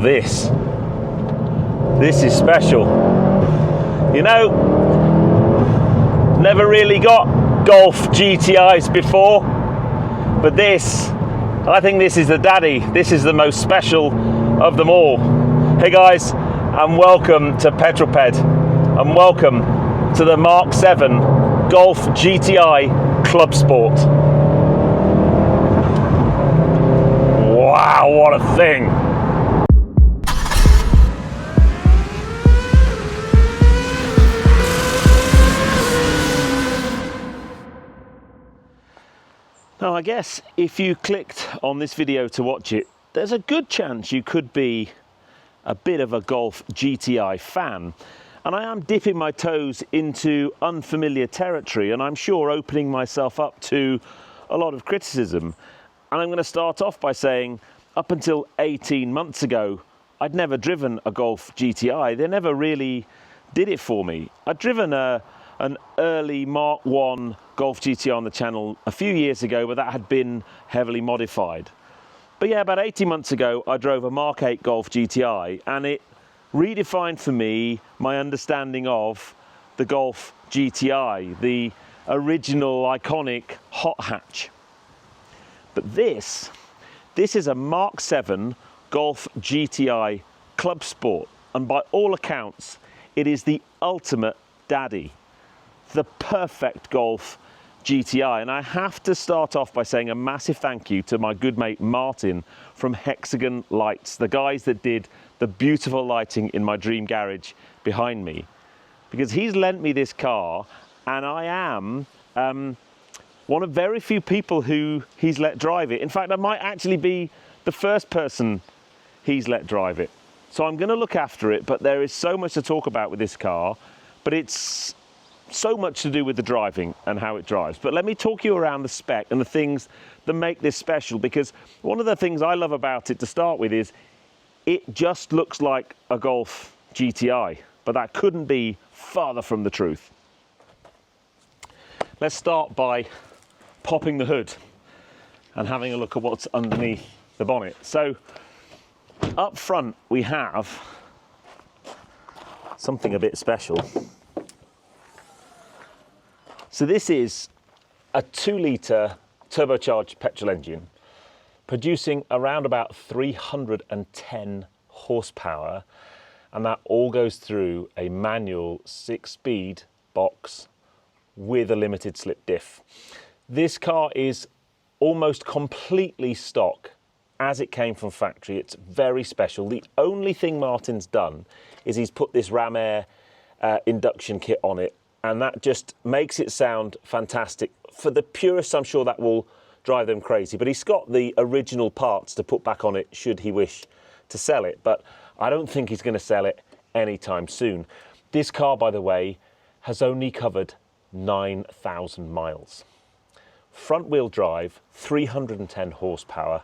this. This is special. You know, never really got Golf GTIs before, but this, I think this is the daddy. This is the most special of them all. Hey guys, and welcome to Petrol Ped, and welcome to the Mk7 Golf GTi Clubsport. Wow, what a thing! Now I guess if you clicked on this video to watch it, there's a good chance you could be a bit of a Golf GTI fan. And I am dipping my toes into unfamiliar territory, and I'm sure opening myself up to a lot of criticism. And I'm going to start off by saying, up until 18 months ago, I'd never driven a Golf GTI. They never really did it for me. I'd driven an early Mark 1 Golf GTI on the channel a few years ago, but that had been heavily modified. But yeah, about 18 months ago, I drove a Mark 8 Golf GTI, and it redefined for me my understanding of the Golf GTI, the original iconic hot hatch. But this is a Mk7 Golf GTI Clubsport, and by all accounts, it is the ultimate daddy, the perfect Golf GTI. And I have to start off by saying a massive thank you to my good mate Martin from Hexagon Lights, the guys that did the beautiful lighting in my dream garage behind me, because he's lent me this car, and I am one of very few people who he's let drive it. In fact, I might actually be the first person he's let drive it. So I'm going to look after it, but there is so much to talk about with this car, but it's so much to do with the driving and how it drives. But let me talk you around the spec and the things that make this special, because one of the things I love about it to start with is it just looks like a Golf GTI, but that couldn't be farther from the truth. Let's start by popping the hood and having a look at what's underneath the bonnet. So up front we have something a bit special. So this is a 2-litre turbocharged petrol engine producing around about 310 horsepower, and that all goes through a manual 6-speed box with a limited slip diff. This car is almost completely stock as it came from factory. It's very special. The only thing Martin's done is he's put this Ram Air induction kit on it, and that just makes it sound fantastic. For the purists, I'm sure that will drive them crazy, but he's got the original parts to put back on it should he wish to sell it, but I don't think he's going to sell it anytime soon. This car, by the way, has only covered 9,000 miles. Front wheel drive, 310 horsepower.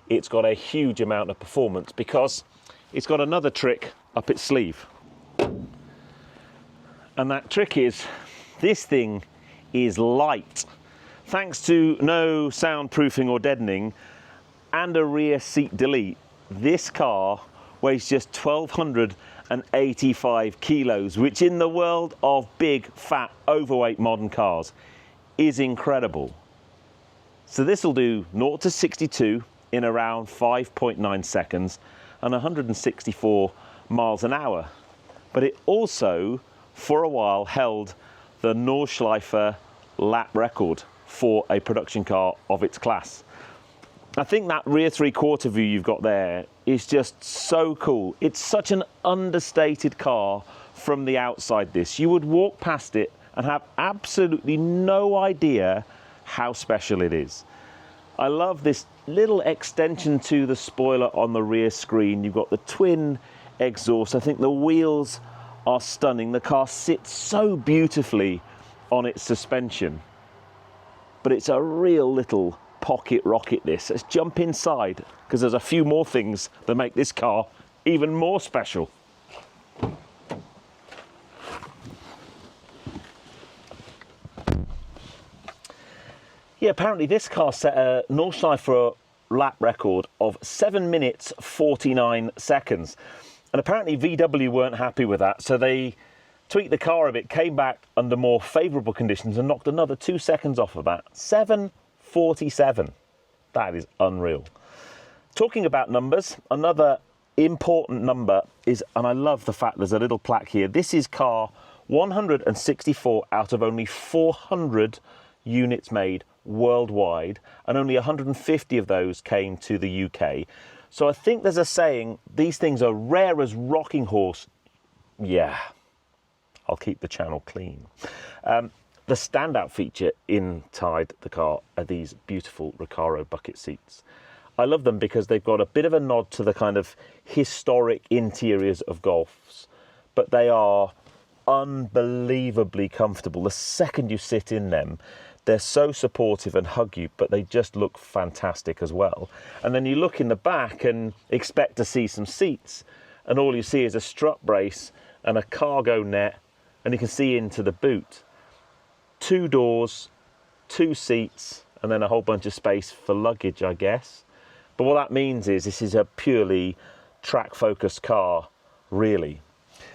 It's got a huge amount of performance because it's got another trick up its sleeve. And that trick is, this thing is light. Thanks to no soundproofing or deadening and a rear seat delete, this car weighs just 1,285 kilos, which in the world of big, fat, overweight modern cars is incredible. So this will do 0 to 62 in around 5.9 seconds and 164 miles an hour. But it also, for a while, held the Nordschleife lap record for a production car of its class. I think that rear 3/4 view you've got there is just so cool. It's such an understated car from the outside. This, you would walk past it and have absolutely no idea how special it is. I love this little extension to the spoiler on the rear screen. You've got the twin exhaust. I think the wheels are stunning. The car sits so beautifully on its suspension, but it's a real little pocket rocket this. Let's jump inside, because there's a few more things that make this car even more special. Yeah, apparently this car set a Nordschleife lap record of 7 minutes 49 seconds. And apparently VW weren't happy with that, so they tweaked the car a bit, came back under more favourable conditions and knocked another 2 seconds off of that. 7:47. That is unreal. Talking about numbers, another important number is, and I love the fact there's a little plaque here, this is car 164 out of only 400 units made worldwide, and only 150 of those came to the UK. So I think there's a saying, these things are rare as rocking horse. Yeah, I'll keep the channel clean. The standout feature inside the car are these beautiful Recaro bucket seats. I love them because they've got a bit of a nod to the kind of historic interiors of Golfs, but they are unbelievably comfortable. The second you sit in them, they're so supportive and hug you, but they just look fantastic as well. And then you look in the back and expect to see some seats, and all you see is a strut brace and a cargo net, and you can see into the boot. 2 doors, 2 seats, and then a whole bunch of space for luggage, I guess. But what that means is this is a purely track-focused car, really.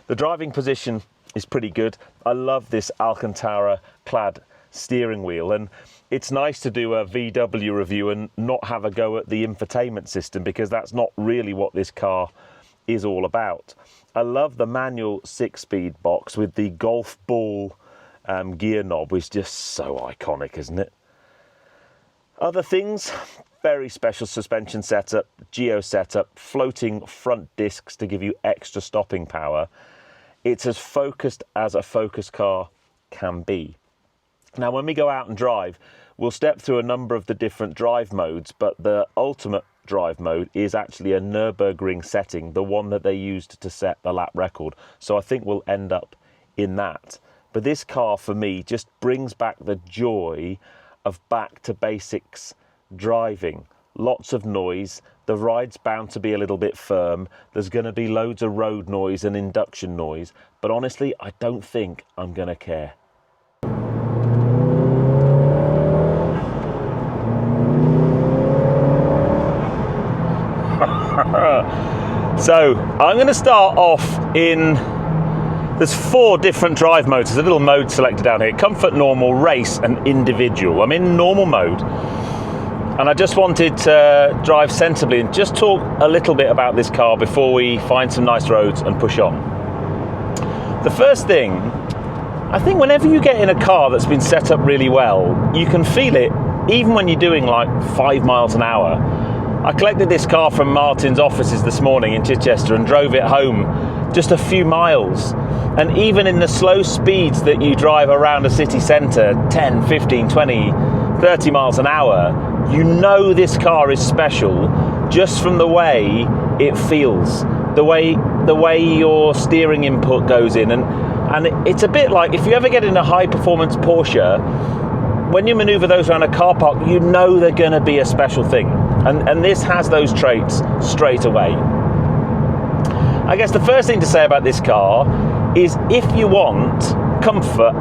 The driving position is pretty good. I love this Alcantara-clad steering wheel, and it's nice to do a VW review and not have a go at the infotainment system, because that's not really what this car is all about. I love the manual 6-speed box with the golf ball gear knob, which is just so iconic, isn't it? Other things, very special suspension setup, geo setup, floating front discs to give you extra stopping power. It's as focused as a focus car can be. Now, when we go out and drive, we'll step through a number of the different drive modes, but the ultimate drive mode is actually a Nurburgring setting, the one that they used to set the lap record. So I think we'll end up in that. But this car, for me, just brings back the joy of back to basics driving. Lots of noise. The ride's bound to be a little bit firm. There's going to be loads of road noise and induction noise. But honestly, I don't think I'm going to care. So I'm going to start off in, there's 4 different drive modes. There's a little mode selected down here: comfort, normal, race and individual. I'm in normal mode, and I just wanted to drive sensibly and just talk a little bit about this car before we find some nice roads and push on. The first thing, I think whenever you get in a car that's been set up really well, you can feel it even when you're doing like 5 miles an hour. I collected this car from Martin's offices this morning in Chichester and drove it home just a few miles. And even in the slow speeds that you drive around a city centre, 10, 15, 20, 30 miles an hour, you know this car is special just from the way it feels, the way your steering input goes in. And it's a bit like if you ever get in a high performance Porsche, when you manoeuvre those around a car park, you know they're going to be a special thing. And this has those traits straight away. I guess the first thing to say about this car is if you want comfort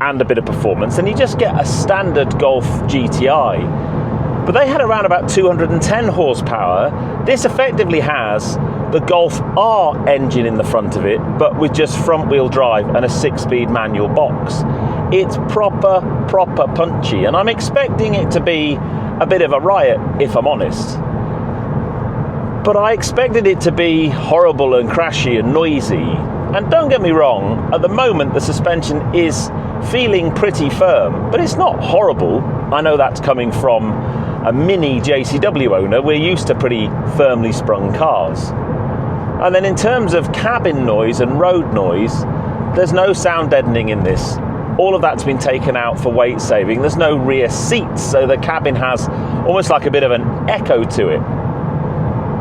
and a bit of performance, then you just get a standard Golf GTi. But they had around about 210 horsepower. This effectively has the Golf R engine in the front of it, but with just front wheel drive and a 6-speed manual box. It's proper punchy, and I'm expecting it to be a bit of a riot, if I'm honest. But I expected it to be horrible and crashy and noisy. And don't get me wrong, at the moment the suspension is feeling pretty firm, but it's not horrible. I know that's coming from a mini JCW owner. We're used to pretty firmly sprung cars. And then in terms of cabin noise and road noise, there's no sound deadening in this. All of that's been taken out for weight saving. There's no rear seats, so the cabin has almost like a bit of an echo to it.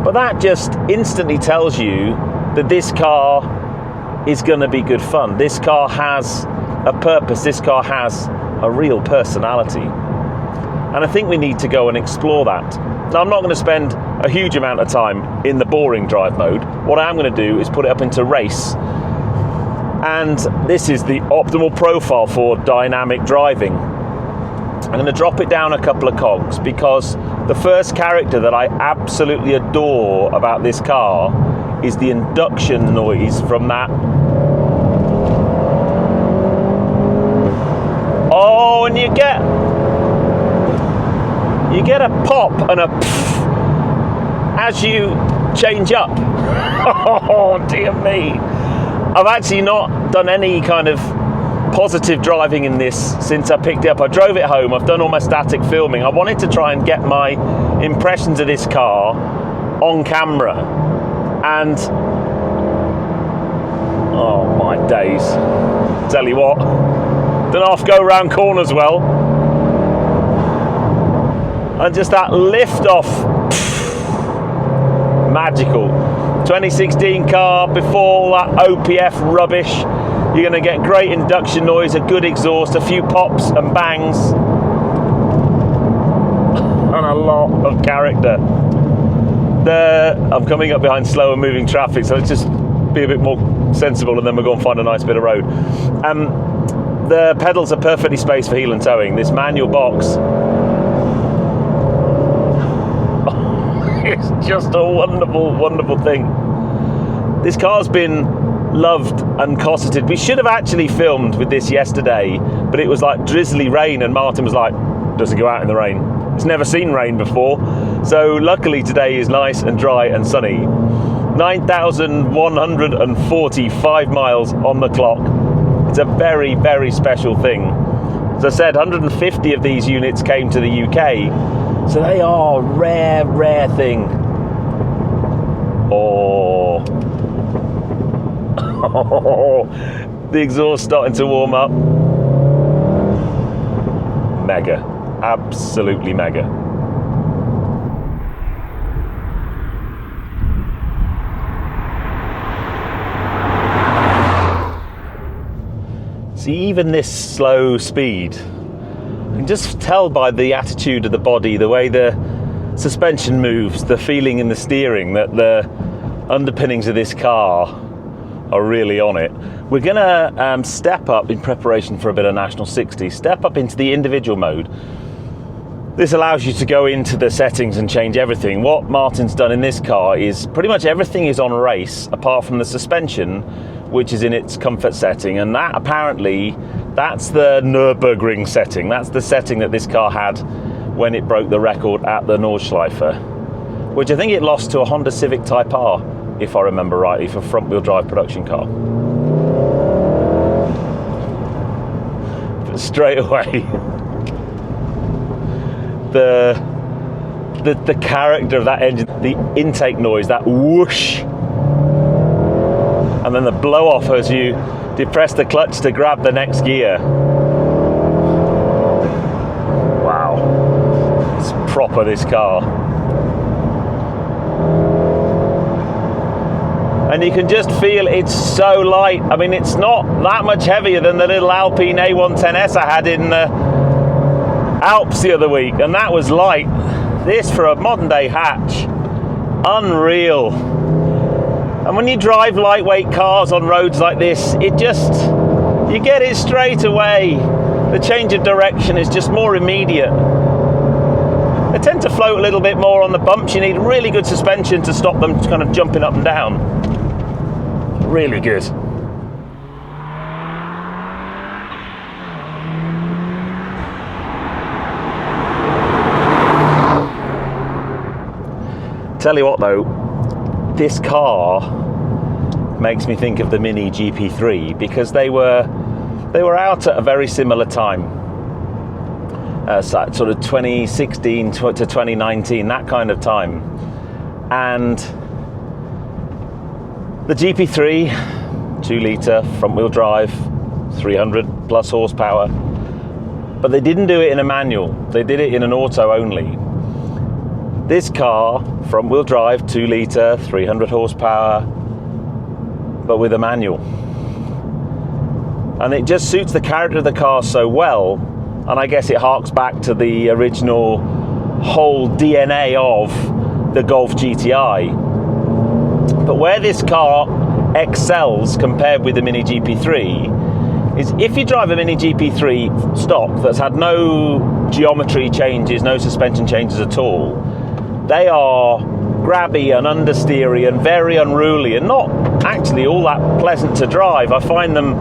But that just instantly tells you that this car is going to be good fun. This car has a purpose. This car has a real personality. And I think we need to go and explore that. Now, I'm not going to spend a huge amount of time in the boring drive mode. What I am going to do is put it up into race. And this is the optimal profile for dynamic driving. I'm going to drop it down a couple of cogs, because the first character that I absolutely adore about this car is the induction noise from that. Oh, and you get a pop and a pff as you change up. Oh dear me. I've actually not done any kind of positive driving in this since I picked it up. I drove it home, I've done all my static filming. I wanted to try and get my impressions of this car on camera, and oh my days, tell you what, don't half go around corners well, and just that lift off, magical. 2016 car, before all that OPF rubbish. You're going to get great induction noise, a good exhaust, a few pops and bangs, and a lot of character. I'm coming up behind slower moving traffic, so let's just be a bit more sensible, and then we'll go and find a nice bit of road. The pedals are perfectly spaced for heel and towing. This manual box, it's just a wonderful, wonderful thing. This car's been loved and cosseted. We should have actually filmed with this yesterday, but it was like drizzly rain, and Martin was like, doesn't go out in the rain. It's never seen rain before. So luckily today is nice and dry and sunny. 9,145 miles on the clock. It's a very, very special thing. As I said, 150 of these units came to the UK, so they are a rare, rare thing. Oh, the exhaust starting to warm up. Mega, absolutely mega. See, even this slow speed, you can just tell by the attitude of the body, the way the suspension moves, the feeling in the steering, that the underpinnings of this car are really on it. We're gonna step up in preparation for a bit of National 60, step up into the individual mode. This allows you to go into the settings and change everything. What Martin's done in this car is pretty much everything is on race, apart from the suspension, which is in its comfort setting, and that apparently, that's the Nurburgring setting. That's the setting that this car had when it broke the record at the Nordschleife, which I think it lost to a Honda Civic Type R, if I remember rightly, for front-wheel drive production car. But straight away, the character of that engine, the intake noise, that whoosh, and then the blow-off as you depress the clutch to grab the next gear. Wow, it's proper, this car. And you can just feel it's so light. I mean, it's not that much heavier than the little Alpine A110S I had in the Alps the other week, and that was light. This for a modern day hatch, unreal. And when you drive lightweight cars on roads like this, you get it straight away. The change of direction is just more immediate. They tend to float a little bit more on the bumps. You need really good suspension to stop them kind of jumping up and down. Really good. Tell you what though, this car makes me think of the Mini GP3, because they were out at a very similar time, sort of 2016 to 2019, that kind of time. And the GP3, 2-litre front-wheel drive, 300 plus horsepower, but they didn't do it in a manual, they did it in an auto only. This car, front-wheel drive, 2-litre, 300 horsepower, but with a manual. And it just suits the character of the car so well, and I guess it harks back to the original whole DNA of the Golf GTi. But where this car excels compared with the Mini GP3 is if you drive a Mini GP3 stock that's had no geometry changes, no suspension changes at all, they are grabby and understeery and very unruly and not actually all that pleasant to drive. I find them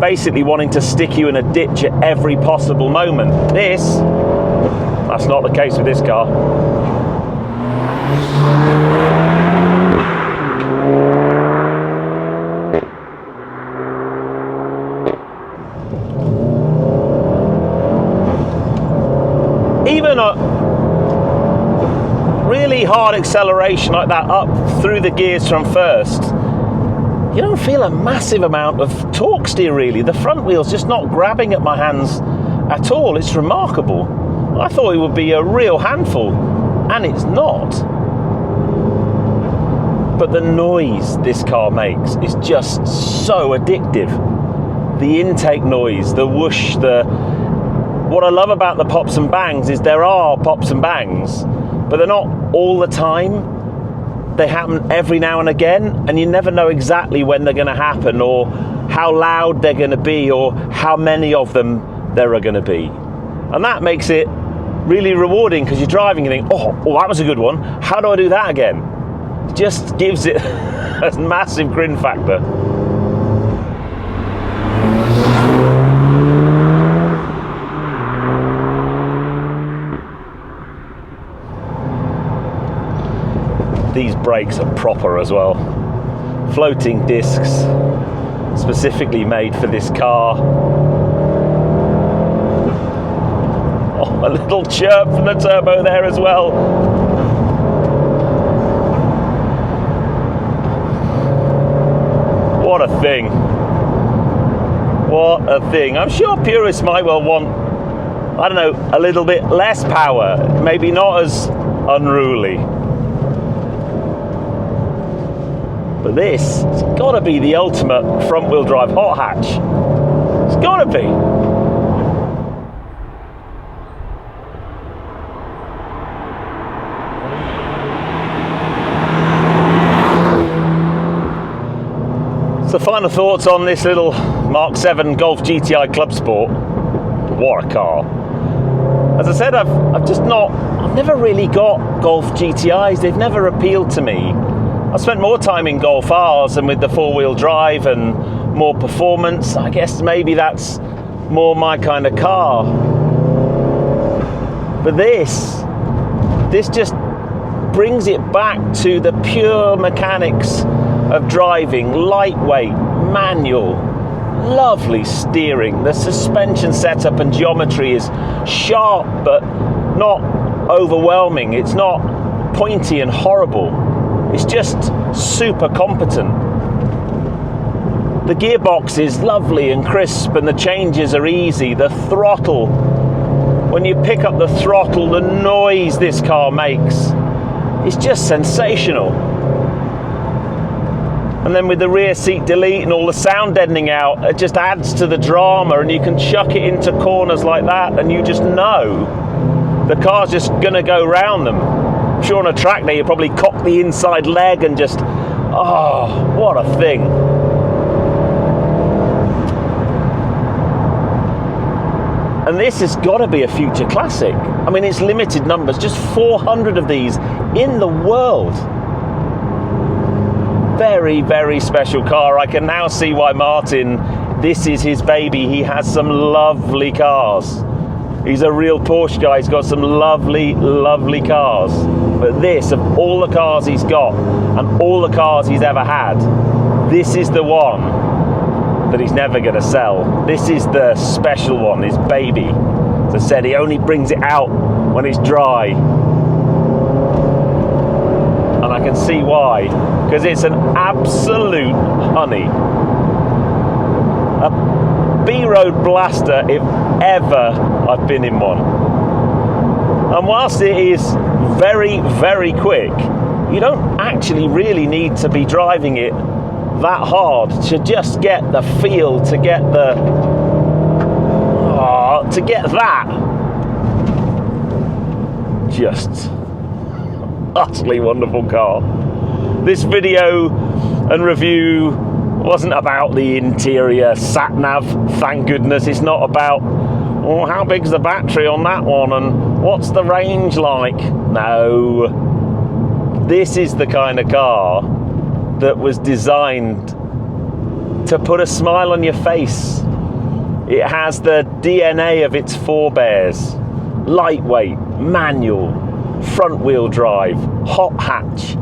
basically wanting to stick you in a ditch at every possible moment. That's not the case with this car. Even a really hard acceleration like that up through the gears from first, you don't feel a massive amount of torque steer really. The front wheel's just not grabbing at my hands at all. It's remarkable. I thought it would be a real handful, and it's not. But the noise this car makes is just so addictive. The intake noise, the whoosh, what I love about the pops and bangs is there are pops and bangs, but they're not all the time. They happen every now and again, and you never know exactly when they're going to happen or how loud they're going to be or how many of them there are going to be. And that makes it really rewarding because you're driving and you think, oh, that was a good one. How do I do that again? It just gives it a massive grin factor. These brakes are proper as well. Floating discs, specifically made for this car. Oh, a little chirp from the turbo there as well. What a thing. What a thing. I'm sure purists might well want, I don't know, a little bit less power, maybe not as unruly. But this has got to be the ultimate front-wheel drive hot hatch. It's got to be. So final thoughts on this little Mk7 Golf GTi Clubsport. What a car. As I said, I've never really got Golf GTIs. They've never appealed to me. I've spent more time in Golf R's and with the four-wheel drive and more performance. I guess maybe that's more my kind of car. But this just brings it back to the pure mechanics of driving. Lightweight, manual, lovely steering. The suspension setup and geometry is sharp but not overwhelming. It's not pointy and horrible. It's just super competent. The gearbox is lovely and crisp and the changes are easy. The throttle, when you pick up the throttle, the noise this car makes is just sensational. And then with the rear seat delete and all the sound deadening out, it just adds to the drama, and you can chuck it into corners like that and you just know the car's just gonna go round them. I'm sure on a track day you probably cock the inside leg and just, oh, what a thing. And this has got to be a future classic. I mean, it's limited numbers, just 400 of these in the world. Very, very special car. I can now see why Martin, this is his baby. He has some lovely cars. He's a real Porsche guy. He's got some lovely, lovely cars. But this, of all the cars he's got and all the cars he's ever had, this is the one that he's never going to sell. This is the special one, his baby. As I said, he only brings it out when it's dry. And I can see why. Because it's an absolute honey. A B-road blaster, if ever I've been in one. And whilst it is very, very quick, you don't actually really need to be driving it that hard to just get the feel, to get the to get that. Just utterly wonderful car. This video and review Wasn't about the interior sat-nav, thank goodness. It's not about, well, how big's the battery on that one and what's the range like? No. This is the kind of car that was designed to put a smile on your face. It has the DNA of its forebears. Lightweight, manual, front wheel drive, hot hatch.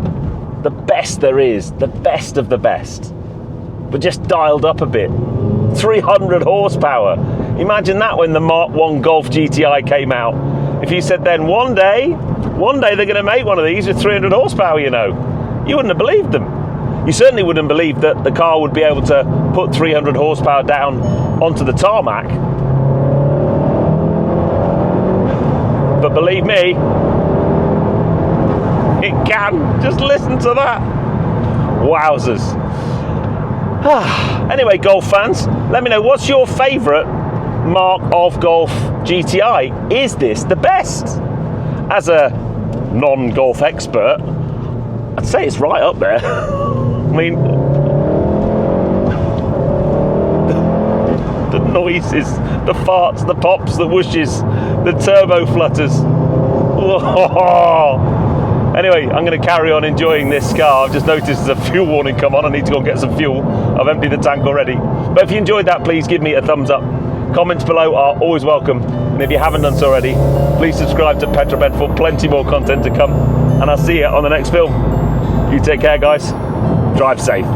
The best there is, the best of the best. But just dialed up a bit. 300 horsepower. Imagine that when the Mark 1 Golf GTi came out. If you said then, one day they're going to make one of these with 300 horsepower, you know, you wouldn't have believed them. You certainly wouldn't believe that the car would be able to put 300 horsepower down onto the tarmac. But believe me, it can. Just listen to that. Wowzers. Anyway, Golf fans, let me know, what's your favourite Mark of Golf GTi? Is this the best? As a non-golf expert, I'd say it's right up there. I mean, the noises, the farts, the pops, the whooshes, the turbo flutters. Whoa. Anyway, I'm going to carry on enjoying this car. I've just noticed there's a fuel warning come on. I need to go and get some fuel. I've emptied the tank already. But if you enjoyed that, please give me a thumbs up. Comments below are always welcome. And if you haven't done so already, please subscribe to Petrol Ped for plenty more content to come. And I'll see you on the next film. You take care, guys. Drive safe.